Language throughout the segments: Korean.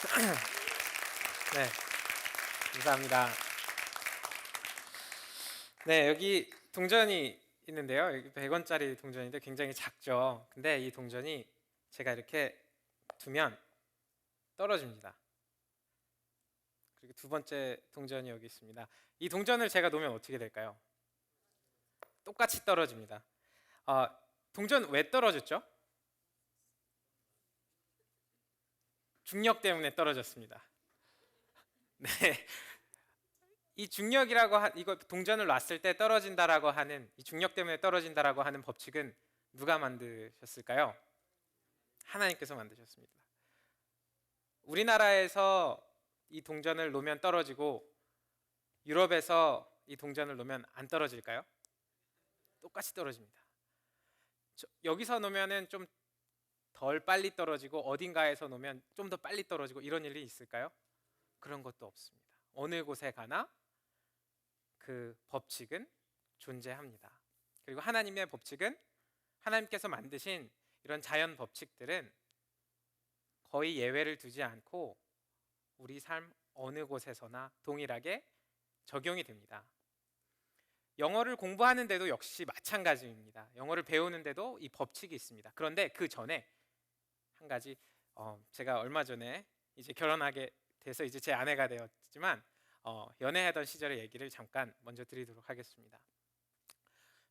네, 감사합니다. 네, 여기 동전이 있는데요. 여기 100원짜리 동전인데 굉장히 작죠. 근데 이 동전이 제가 이렇게 두면 떨어집니다. 그리고 두 번째 동전이 여기 있습니다. 이 동전을 제가 놓으면 어떻게 될까요? 똑같이 떨어집니다. 아, 동전 왜 떨어졌죠? 중력 때문에 떨어졌습니다. 네, 이 중력이라고 이거 동전을 놨을 때 떨어진다라고 하는 이 중력 때문에 떨어진다라고 하는 법칙은 누가 만드셨을까요? 하나님께서 만드셨습니다. 우리나라에서 이 동전을 놓으면 떨어지고 유럽에서 이 동전을 놓으면 안 떨어질까요? 똑같이 떨어집니다. 여기서 놓으면은 좀 덜 빨리 떨어지고 어딘가에서 놓으면 좀 더 빨리 떨어지고 이런 일이 있을까요? 그런 것도 없습니다. 어느 곳에 가나 그 법칙은 존재합니다. 그리고 하나님의 법칙은 하나님께서 만드신 이런 자연 법칙들은 거의 예외를 두지 않고 우리 삶 어느 곳에서나 동일하게 적용이 됩니다. 영어를 공부하는데도 역시 마찬가지입니다. 영어를 배우는데도 이 법칙이 있습니다. 그런데 그 전에 한 가지 제가 얼마 전에 이제 결혼하게 돼서 이제 제 아내가 되었지만 연애하던 시절의 얘기를 잠깐 먼저 드리도록 하겠습니다.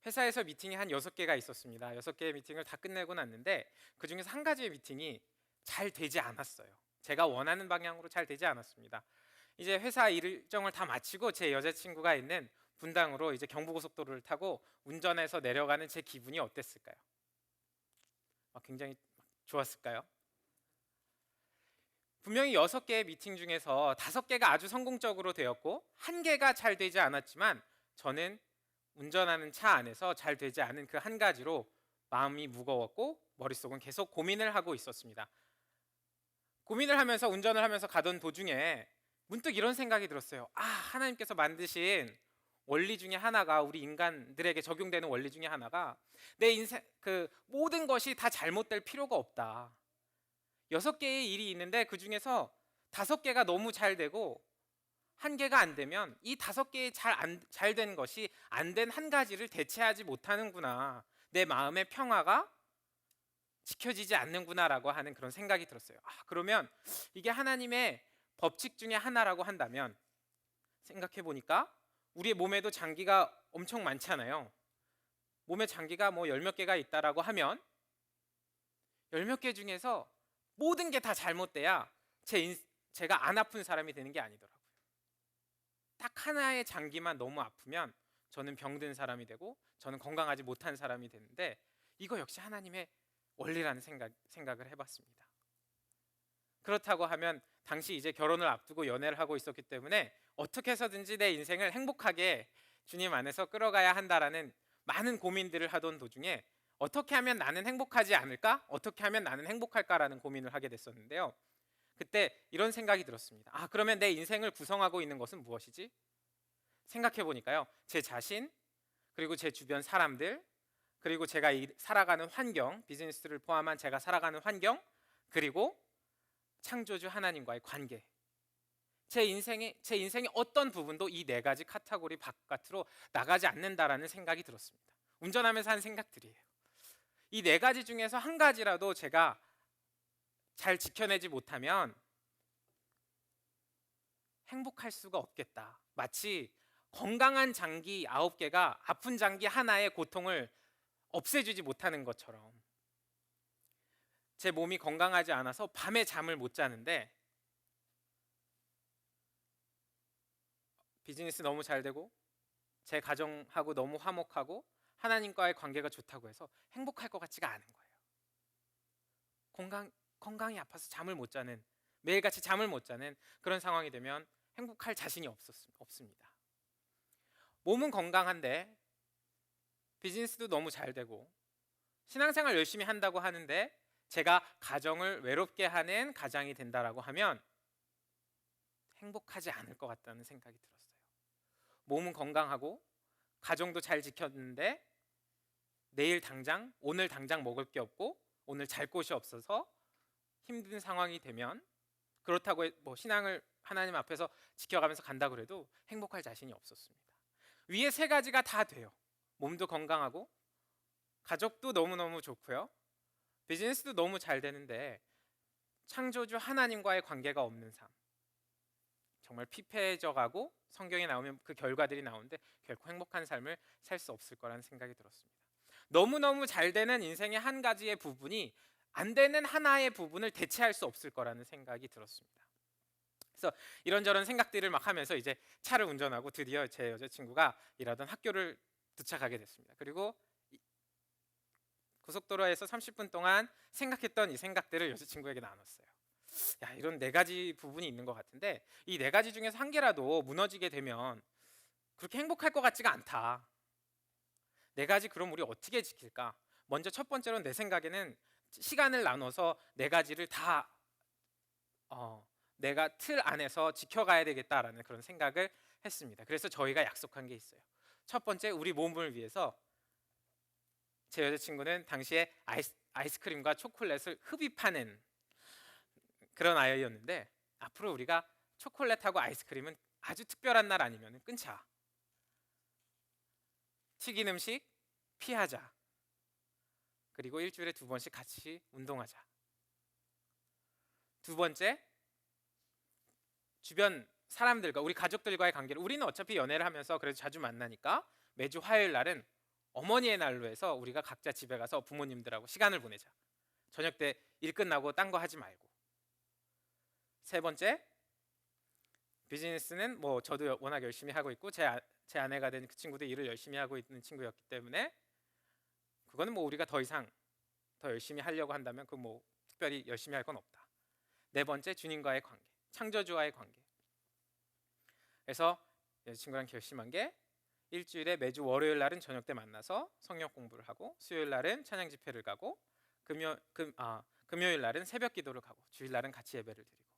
회사에서 미팅이 한 6개가 있었습니다. 6개의 미팅을 다 끝내고 났는데 그중에서 한 가지의 미팅이 잘 되지 않았어요. 제가 원하는 방향으로 잘 되지 않았습니다. 이제 회사 일정을 다 마치고 제 여자친구가 있는 분당으로 이제 경부고속도로를 타고 운전해서 내려가는 제 기분이 어땠을까요? 굉장히 좋았을까요? 분명히 6개의 미팅 중에서 5개가 아주 성공적으로 되었고 1개가 잘 되지 않았지만 저는 운전하는 차 안에서 잘 되지 않은 그 한 가지로 마음이 무거웠고 머릿속은 계속 고민을 하고 있었습니다. 고민을 하면서 운전을 하면서 가던 도중에 문득 이런 생각이 들었어요. 하나님께서 만드신 원리 중에 하나가 우리 인간들에게 적용되는 원리 중에 하나가 내 인생 그 모든 것이 다 잘못될 필요가 없다. 6개의 일이 있는데 그 중에서 5개가 너무 잘 되고 1개가 안 되면 이 5개의 잘 된 것이 안 된 한 가지를 대체하지 못하는구나. 내 마음의 평화가 지켜지지 않는구나라고 하는 그런 생각이 들었어요. 그러면 이게 하나님의 법칙 중에 하나라고 한다면 생각해 보니까 우리의 몸에도 장기가 엄청 많잖아요. 몸에 장기가 뭐 열 몇 개가 있다라고 하면 열 몇 개 중에서 모든 게 다 잘못돼야 제가 안 아픈 사람이 되는 게 아니더라고요. 딱 하나의 장기만 너무 아프면 저는 병든 사람이 되고 저는 건강하지 못한 사람이 되는데 이거 역시 하나님의 원리라는 생각을 해봤습니다. 그렇다고 하면 당시 이제 결혼을 앞두고 연애를 하고 있었기 때문에 어떻게 해서든지 내 인생을 행복하게 주님 안에서 끌어가야 한다라는 많은 고민들을 하던 도중에 어떻게 하면 나는 행복하지 않을까? 어떻게 하면 나는 행복할까라는 고민을 하게 됐었는데요. 그때 이런 생각이 들었습니다. 그러면 내 인생을 구성하고 있는 것은 무엇이지? 생각해 보니까요. 제 자신, 그리고 제 주변 사람들, 그리고 제가 살아가는 환경, 비즈니스를 포함한 제가 살아가는 환경, 그리고 창조주 하나님과의 관계. 제 인생의 어떤 부분도 이 4가지 카테고리 바깥으로 나가지 않는다라는 생각이 들었습니다. 운전하면서 한 생각들이에요. 이 4가지 중에서 한 가지라도 제가 잘 지켜내지 못하면 행복할 수가 없겠다. 마치 건강한 장기 9개가 아픈 장기 하나의 고통을 없애주지 못하는 것처럼 제 몸이 건강하지 않아서 밤에 잠을 못 자는데 비즈니스 너무 잘 되고 제 가정하고 너무 화목하고 하나님과의 관계가 좋다고 해서 행복할 것 같지가 않은 거예요. 건강이 아파서 잠을 못 자는, 매일같이 잠을 못 자는 그런 상황이 되면 행복할 자신이 없습니다. 몸은 건강한데 비즈니스도 너무 잘 되고 신앙생활 열심히 한다고 하는데 제가 가정을 외롭게 하는 가장이 된다라고 하면 행복하지 않을 것 같다는 생각이 들었어요. 몸은 건강하고 가정도 잘 지켰는데 오늘 당장 먹을 게 없고 오늘 잘 곳이 없어서 힘든 상황이 되면 그렇다고 뭐 신앙을 하나님 앞에서 지켜가면서 간다 그래도 행복할 자신이 없었습니다. 위에 세 가지가 다 돼요. 몸도 건강하고 가족도 너무너무 좋고요. 비즈니스도 너무 잘 되는데 창조주 하나님과의 관계가 없는 삶. 정말 피폐해져 가고 성경에 나오면 그 결과들이 나오는데 결코 행복한 삶을 살 수 없을 거라는 생각이 들었습니다. 너무너무 잘 되는 인생의 한 가지의 부분이 안 되는 하나의 부분을 대체할 수 없을 거라는 생각이 들었습니다. 그래서 이런저런 생각들을 막 하면서 이제 차를 운전하고 드디어 제 여자친구가 일하던 학교를 도착하게 됐습니다. 그리고 고속도로에서 30분 동안 생각했던 이 생각들을 여자친구에게 나눴어요. 야, 이런 네 가지 부분이 있는 것 같은데 이 네 가지 중에서 한 개라도 무너지게 되면 그렇게 행복할 것 같지가 않다. 네 가지 그럼 우리 어떻게 지킬까? 먼저 첫 번째로 내 생각에는 시간을 나눠서 네 가지를 다 내가 틀 안에서 지켜가야 되겠다라는 그런 생각을 했습니다. 그래서 저희가 약속한 게 있어요. 첫 번째, 우리 몸을 위해서 제 여자친구는 당시에 아이스크림과 초콜릿을 흡입하는 그런 아이였는데 앞으로 우리가 초콜릿하고 아이스크림은 아주 특별한 날 아니면 끊자. 튀긴 음식 피하자. 그리고 일주일에 2번씩 같이 운동하자. 두 번째, 주변 사람들과 우리 가족들과의 관계를 우리는 어차피 연애를 하면서 그래도 자주 만나니까 매주 화요일 날은 어머니의 날로 해서 우리가 각자 집에 가서 부모님들하고 시간을 보내자. 저녁 때 일 끝나고 딴 거 하지 말고. 세 번째, 비즈니스는 뭐 저도 워낙 열심히 하고 있고 제 아내가 된 그 친구도 일을 열심히 하고 있는 친구였기 때문에 그거는 뭐 우리가 더 이상 더 열심히 하려고 한다면 그 뭐 특별히 열심히 할 건 없다. 네 번째, 주님과의 관계, 창조주와의 관계. 그래서 여자친구랑 결심한 게 일주일에 매주 월요일 날은 저녁 때 만나서 성경 공부를 하고 수요일 날은 찬양 집회를 가고 금요일 날은 새벽 기도를 가고 주일 날은 같이 예배를 드리고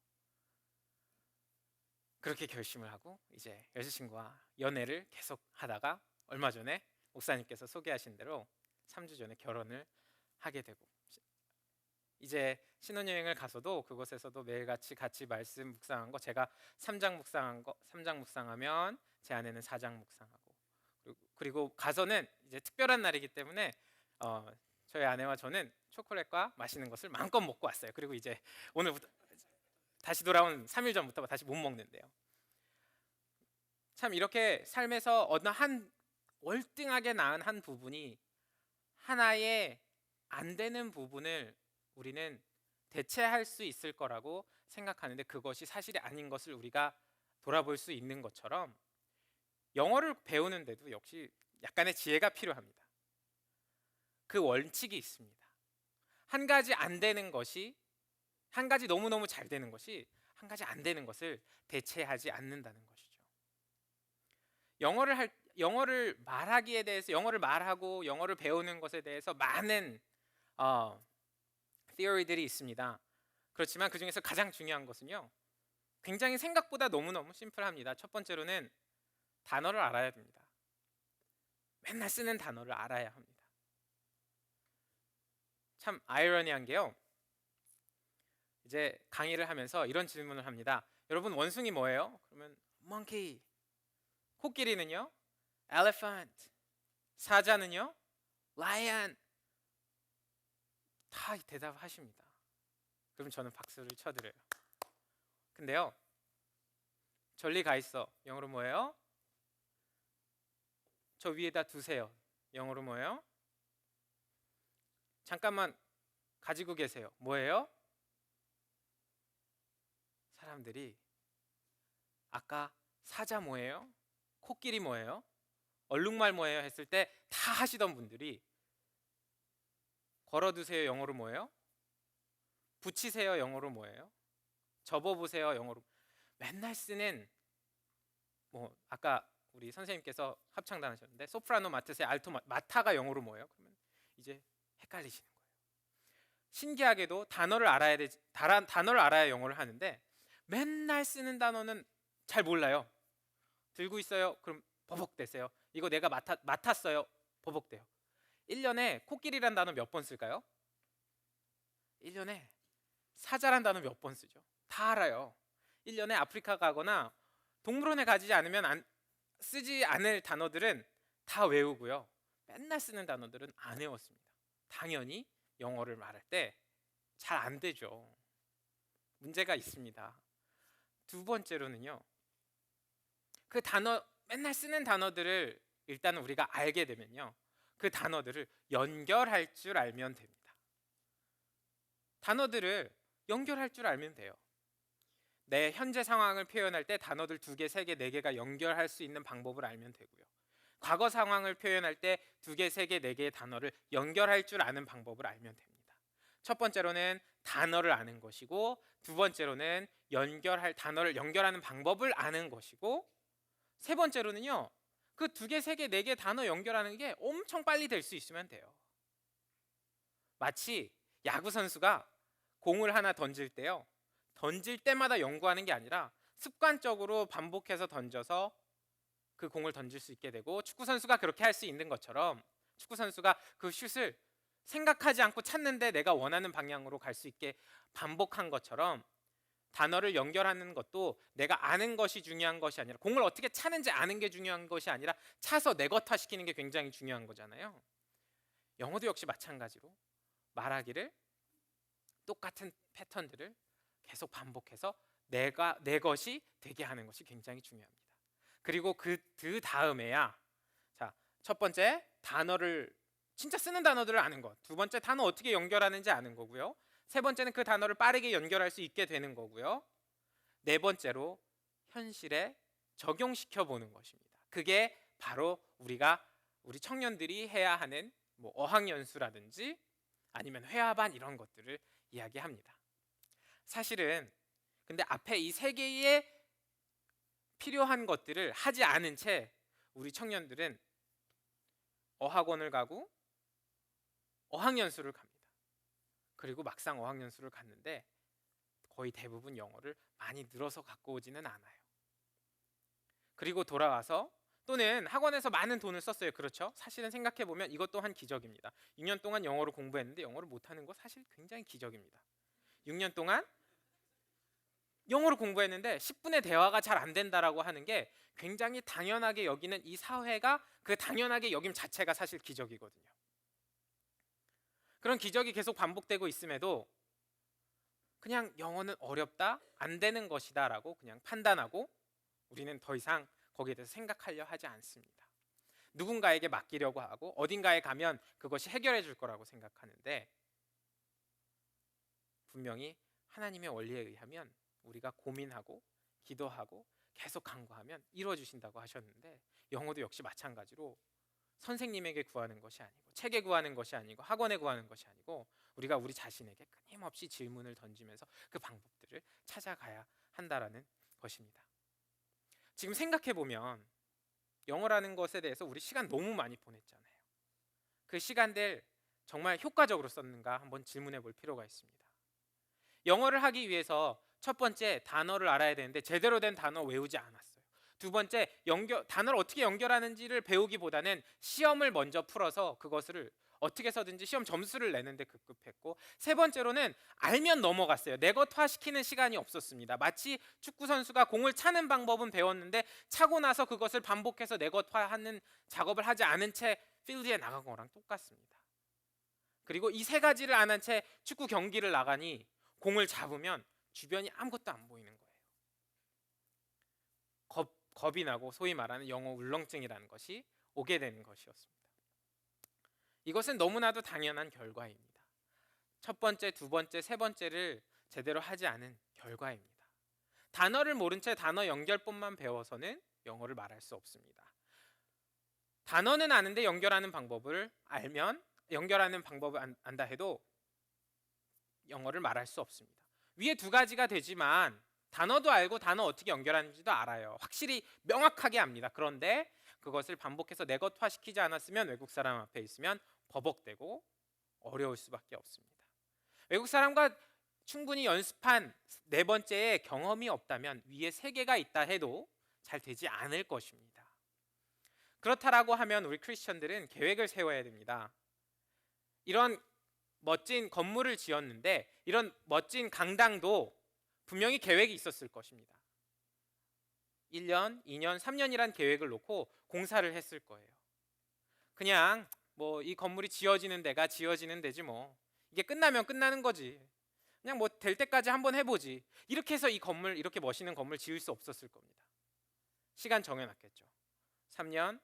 그렇게 결심을 하고 이제 여자친구와 연애를 계속 하다가 얼마 전에 목사님께서 소개하신 대로 3주 전에 결혼을 하게 되고 이제 신혼여행을 가서도 그곳에서도 매일같이 같이 말씀 묵상한 거 제가 3장 묵상한 거 3장 묵상하면 제 아내는 4장 묵상하고 그리고 가서는 이제 특별한 날이기 때문에 저희 아내와 저는 초콜릿과 맛있는 것을 마음껏 먹고 왔어요. 그리고 이제 오늘부터 다시 돌아온 3일 전부터 다시 못 먹는데요. 참 이렇게 삶에서 어느 한 월등하게 나은 한 부분이 하나의 안 되는 부분을 우리는 대체할 수 있을 거라고 생각하는데 그것이 사실이 아닌 것을 우리가 돌아볼 수 있는 것처럼 영어를 배우는데도 역시 약간의 지혜가 필요합니다. 그 원칙이 있습니다. 한 가지 안 되는 것이 한 가지 너무너무 잘 되는 것이 한 가지 안 되는 것을 대체하지 않는다는 것이죠. 영어를 말하기에 대해서 영어를 말하고 영어를 배우는 것에 대해서 많은 theory들이 있습니다. 그렇지만 그 중에서 가장 중요한 것은요. 굉장히 생각보다 너무너무 심플합니다. 첫 번째로는 단어를 알아야 됩니다. 맨날 쓰는 단어를 알아야 합니다. 참 아이러니한 게요. 이제 강의를 하면서 이런 질문을 합니다. 여러분 원숭이 뭐예요? 그러면 monkey. 코끼리는요? elephant. 사자는요? lion. 다 대답하십니다. 그럼 저는 박수를 쳐드려요. 근데요. 저리 가 있어. 영어로 뭐예요? 저 위에다 두세요. 영어로 뭐예요? 잠깐만 가지고 계세요. 뭐예요? 사람들이 아까 사자 뭐예요? 코끼리 뭐예요? 얼룩말 뭐예요? 했을 때 다 하시던 분들이 걸어두세요. 영어로 뭐예요? 붙이세요. 영어로 뭐예요? 접어보세요. 영어로 맨날 쓰는 뭐 아까 우리 선생님께서 합창단 하셨는데 소프라노 맡으세요. 알토 마타가 영어로 뭐예요? 그러면 이제 헷갈리시는 거예요. 신기하게도 단어를 알아야 영어를 하는데 맨날 쓰는 단어는 잘 몰라요. 들고 있어요. 그럼 버벅대세요. 이거 내가 맡았어요. 버벅대요. 1년에 코끼리란 단어 몇 번 쓸까요? 1년에 사자란 단어 몇 번 쓰죠? 다 알아요. 1년에 아프리카 가거나 동물원에 가지 않으면 쓰지 않을 단어들은 다 외우고요. 맨날 쓰는 단어들은 안 외웠습니다. 당연히 영어를 말할 때 잘 안 되죠. 문제가 있습니다. 두 번째로는요. 그 단어 맨날 쓰는 단어들을 일단 우리가 알게 되면요. 그 단어들을 연결할 줄 알면 됩니다. 단어들을 연결할 줄 알면 돼요. 내 현재 상황을 표현할 때 단어들 2개, 3개, 4개가 연결할 수 있는 방법을 알면 되고요. 과거 상황을 표현할 때 2개, 3개, 4개의 단어를 연결할 줄 아는 방법을 알면 됩니다. 첫 번째로는 단어를 아는 것이고, 두 번째로는 단어를 연결하는 방법을 아는 것이고, 세 번째로는요, 그 2개, 3개, 4개 단어 연결하는 게 엄청 빨리 될 수 있으면 돼요. 마치 야구 선수가 공을 하나 던질 때요, 던질 때마다 연구하는 게 아니라 습관적으로 반복해서 던져서 그 공을 던질 수 있게 되고, 축구 선수가 그렇게 할 수 있는 것처럼 축구 선수가 그 슛을 생각하지 않고 찾는데 내가 원하는 방향으로 갈 수 있게 반복한 것처럼, 단어를 연결하는 것도 내가 아는 것이 중요한 것이 아니라, 공을 어떻게 차는지 아는 게 중요한 것이 아니라 차서 내 것화시키는 게 굉장히 중요한 거잖아요. 영어도 역시 마찬가지로 말하기를 똑같은 패턴들을 계속 반복해서 내 것이 되게 하는 것이 굉장히 중요합니다. 그리고 그 다음에야, 자, 첫 번째 단어를 진짜 쓰는 단어들을 아는 것, 두 번째 단어 어떻게 연결하는지 아는 거고요, 세 번째는 그 단어를 빠르게 연결할 수 있게 되는 거고요, 네 번째로 현실에 적용시켜 보는 것입니다. 그게 바로 우리 청년들이 해야 하는 어학연수라든지 아니면 회화반 이런 것들을 이야기합니다. 사실은 근데 앞에 이 세 개의 필요한 것들을 하지 않은 채 우리 청년들은 어학원을 가고 어학연수를 갑니다. 그리고 막상 어학연수를 갔는데 거의 대부분 영어를 많이 늘어서 갖고 오지는 않아요. 그리고 돌아와서, 또는 학원에서 많은 돈을 썼어요. 그렇죠? 사실은 생각해보면 이것 또한 기적입니다. 6년 동안 영어를 공부했는데 영어를 못하는 거 사실 굉장히 기적입니다. 6년 동안 영어를 공부했는데 10분의 대화가 잘 안 된다라고 하는 게 굉장히 당연하게 여기는 이 사회가 그 당연하게 여김 자체가 사실 기적이거든요. 그런 기적이 계속 반복되고 있음에도 그냥 영어는 어렵다, 안 되는 것이다 라고 그냥 판단하고 우리는 더 이상 거기에 대해서 생각하려 하지 않습니다. 누군가에게 맡기려고 하고 어딘가에 가면 그것이 해결해 줄 거라고 생각하는데, 분명히 하나님의 원리에 의하면 우리가 고민하고 기도하고 계속 간구하면 이루어 주신다고 하셨는데, 영어도 역시 마찬가지로 선생님에게 구하는 것이 아니고 책에 구하는 것이 아니고 학원에 구하는 것이 아니고 우리가 우리 자신에게 끊임없이 질문을 던지면서 그 방법들을 찾아가야 한다라는 것입니다. 지금 생각해 보면 영어라는 것에 대해서 우리 시간 너무 많이 보냈잖아요. 그 시간들 정말 효과적으로 썼는가 한번 질문해 볼 필요가 있습니다. 영어를 하기 위해서 첫 번째 단어를 알아야 되는데 제대로 된 단어 외우지 않았어요. 두 번째 단어를 어떻게 연결하는지를 배우기보다는 시험을 먼저 풀어서 그것을 어떻게 해서든지 시험 점수를 내는데 급급했고, 세 번째로는 알면 넘어갔어요. 내 것화시키는 시간이 없었습니다. 마치 축구 선수가 공을 차는 방법은 배웠는데 차고 나서 그것을 반복해서 내 것화하는 작업을 하지 않은 채 필드에 나간 거랑 똑같습니다. 그리고 이 세 가지를 안 한 채 축구 경기를 나가니 공을 잡으면 주변이 아무것도 안 보이는 거예요. 겁이 나고 소위 말하는 영어 울렁증이라는 것이 오게 되는 것이었습니다. 이것은 너무나도 당연한 결과입니다. 첫 번째, 두 번째, 세 번째를 제대로 하지 않은 결과입니다. 단어를 모른 채 단어 연결법만 배워서는 영어를 말할 수 없습니다. 단어는 아는데 연결하는 방법을 안다 해도 영어를 말할 수 없습니다. 위에 두 가지가 되지만 단어도 알고 단어 어떻게 연결하는지도 알아요. 확실히 명확하게 압니다. 그런데 그것을 반복해서 내 것화시키지 않았으면 외국 사람 앞에 있으면 버벅대고 어려울 수밖에 없습니다. 외국 사람과 충분히 연습한 네 번째의 경험이 없다면 위에 세 개가 있다 해도 잘 되지 않을 것입니다. 그렇다라고 하면 우리 크리스천들은 계획을 세워야 됩니다. 이런 멋진 건물을 지었는데, 이런 멋진 강당도 분명히 계획이 있었을 것입니다. 1년, 2년, 3년이란 계획을 놓고 공사를 했을 거예요. 그냥 뭐 이 건물이 지어지는 데가 지어지는 데지 뭐. 이게 끝나면 끝나는 거지. 그냥 뭐 될 때까지 한번 해보지. 이렇게 해서 이 건물, 이렇게 멋있는 건물 지을 수 없었을 겁니다. 시간 정해놨겠죠. 3년,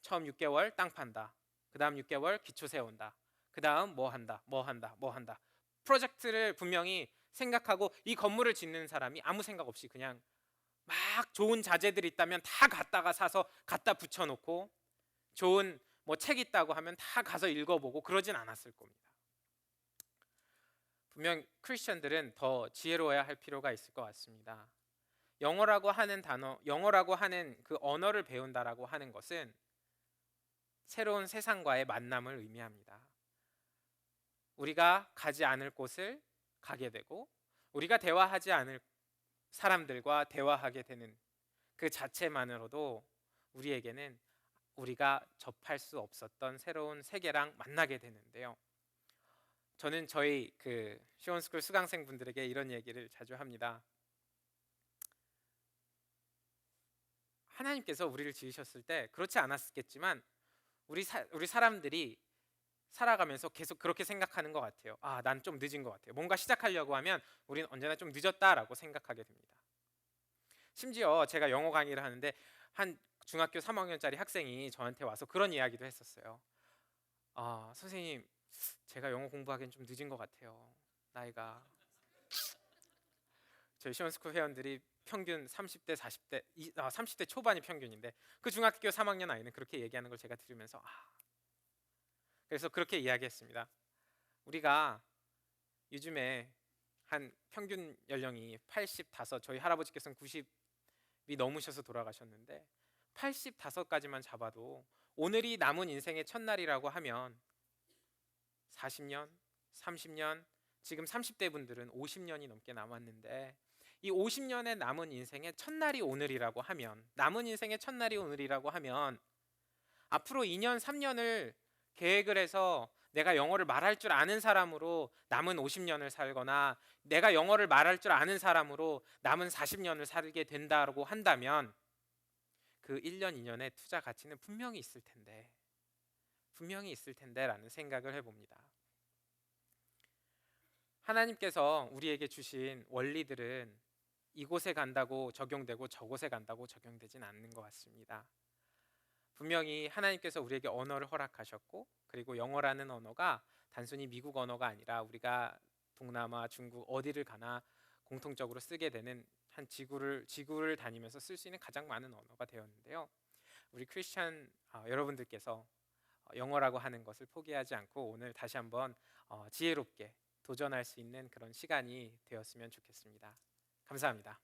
처음 6개월 땅 판다. 그 다음 6개월 기초 세운다. 그 다음 뭐 한다, 뭐 한다, 뭐 한다. 프로젝트를 분명히 생각하고, 이 건물을 짓는 사람이 아무 생각 없이 그냥 막 좋은 자재들이 있다면 다 갖다가 사서 갖다 붙여놓고, 좋은 뭐 책 있다고 하면 다 가서 읽어보고 그러진 않았을 겁니다. 분명 크리스천들은 더 지혜로워야 할 필요가 있을 것 같습니다. 영어라고 하는 단어, 영어라고 하는 그 언어를 배운다라고 하는 것은 새로운 세상과의 만남을 의미합니다. 우리가 가지 않을 곳을 가게 되고, 우리가 대화하지 않을 사람들과 대화하게 되는 그 자체만으로도 우리에게는 우리가 접할 수 없었던 새로운 세계랑 만나게 되는데요. 저는 저희 그 시온스쿨 수강생분들에게 이런 얘기를 자주 합니다. 하나님께서 우리를 지으셨을 때 그렇지 않았겠지만 우리 사람들이 살아가면서 계속 그렇게 생각하는 것 같아요. 아, 난 좀 늦은 것 같아요. 뭔가 시작하려고 하면 우리는 언제나 좀 늦었다라고 생각하게 됩니다. 심지어 제가 영어 강의를 하는데 한 중학교 3학년짜리 학생이 저한테 와서 그런 이야기도 했었어요. 아, 선생님, 제가 영어 공부하기엔 좀 늦은 것 같아요. 나이가. 저희 시원스쿨 회원들이 평균 30대, 40대, 30대 초반이 평균인데 그 중학교 3학년 아이는 그렇게 얘기하는 걸 제가 들으면서 그래서 그렇게 이야기했습니다. 우리가 요즘에 한 평균 연령이 85, 저희 할아버지께서는 90이 넘으셔서 돌아가셨는데 85까지만 잡아도 오늘이 남은 인생의 첫날이라고 하면 40년, 30년, 지금 30대 분들은 50년이 넘게 남았는데, 이 50년의 남은 인생의 첫날이 오늘이라고 하면, 남은 인생의 첫날이 오늘이라고 하면 앞으로 2년, 3년을 계획을 해서 내가 영어를 말할 줄 아는 사람으로 남은 50년을 살거나, 내가 영어를 말할 줄 아는 사람으로 남은 40년을 살게 된다고 한다면 그 1년, 2년의 투자 가치는 분명히 있을 텐데 라는 생각을 해봅니다. 하나님께서 우리에게 주신 원리들은 이곳에 간다고 적용되고 저곳에 간다고 적용되진 않는 것 같습니다. 분명히 하나님께서 우리에게 언어를 허락하셨고, 그리고 영어라는 언어가 단순히 미국 언어가 아니라 우리가 동남아, 중국 어디를 가나 공통적으로 쓰게 되는, 한 지구를 다니면서 쓸 수 있는 가장 많은 언어가 되었는데요. 우리 크리스찬 여러분들께서 영어라고 하는 것을 포기하지 않고 오늘 다시 한번 지혜롭게 도전할 수 있는 그런 시간이 되었으면 좋겠습니다. 감사합니다.